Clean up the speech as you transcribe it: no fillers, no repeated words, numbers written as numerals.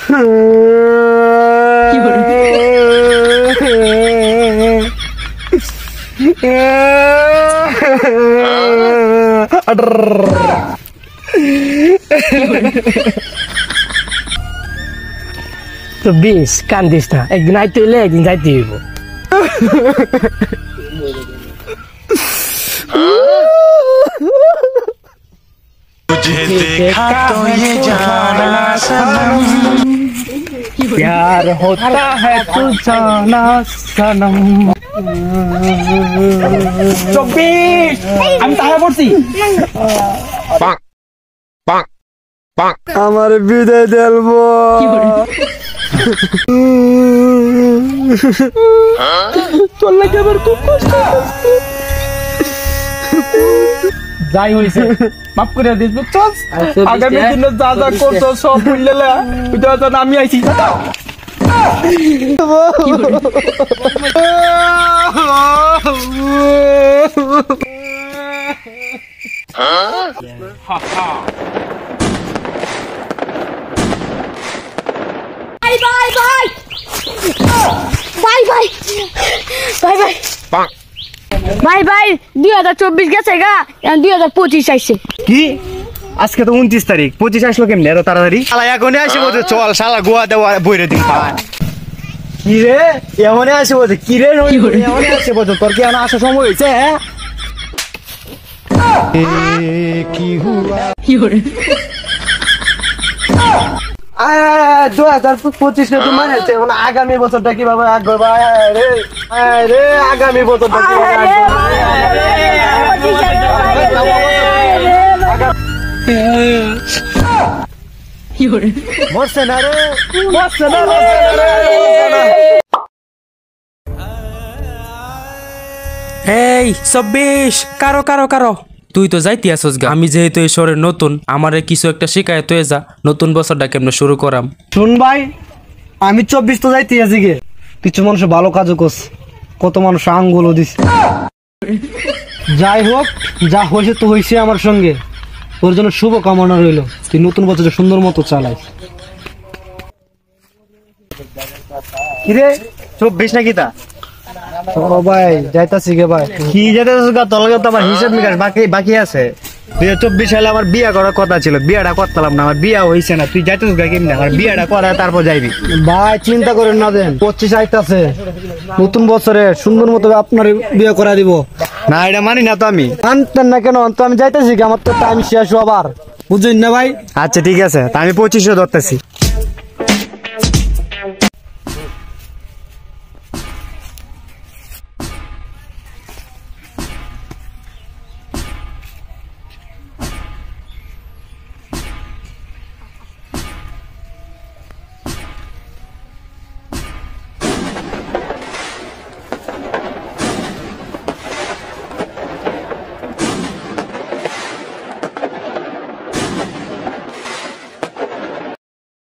তো বেশ কান্দিস না, একদিন আইতে হইলে একদিন যাইতে হইব। तुझे देखा तो ये जाना सनम प्यार होता है तू जाना सनम। 24 আমি তাহলে পড়ছি আমার বিদায় দেলবো। তোর লাগে আমার খুব কষ্ট হচ্ছে। যাই হইছে মাফ করে দিস বুঝছস, আগামী দিনে যা যা করছো সব ভুললে ওইটা তো আমি আইছি। ভাই ভাই 2024 গেছে গা, 2025 আইছে। কি আজকে তো 29 তারিখ, 25 আসলো কেমনে এত তাড়াতাড়ি? শালা এখনই আসি বলছে চল শালা গোয়া দেওয়া বইরে দিন ভাই। কি রে এমনই আসি বলছে, কি রে এমনই আসি বলছে, তোর কি এখন আসার সময় হয়েছে? কি হুয়া 2025 তো মানে আগামী বছরটা কিভাবে আগে রে, আগামী বছরটা মরছে না রে, মরছে না রে। এই 24 কারো কারো কারো তুই তো যাইতে আসস গা, আমি যেহেতু এই শহরে নতুন, আমারে কিছু একটা শিখায় তুই যা, নতুন বছরটা কেমনে শুরু করাম। শুন ভাই, আমি 24 তো যাইতে আছি গে, কিছু মানুষ ভালো কাজও করছে, কত মানুষ আঙ্গুলও দিছে। যাই হোক, যা হয়েছে তো হয়েছে আমার সঙ্গে, তোর জন্য শুভ কামনা রইল, তুই নতুন বছরে সুন্দর মতো চালাই। কিরে 24 নাকি তা? ও ভাই যাইতাছি গে ভাই। কি যাইতাছিস গা? তোর লগে তো আমার হিসাব নিকাশ বাকি আছে। 2024 সালে আমার বিয়া করার কথা ছিল, বিয়াটা করতাম না, আমার বিয়া হইছে না। তুই যাইতাছিস গা কেমনে? আমার বিয়াটা করা তারপর যাইবি। ভাই চিন্তা করেন না, দেন 25 আইতাছে, নতুন বছরে সুন্দর মতো আপনার বিয়ে করা দিব। না এটা মানি না তো আমি। মানতেন না কেন? তো আমি যাইতাছি, আমার তো টাইম শেষ আবার, বুঝছেন না ভাই? আচ্ছা ঠিক আছে, তা আমি 25 ধরতেছি।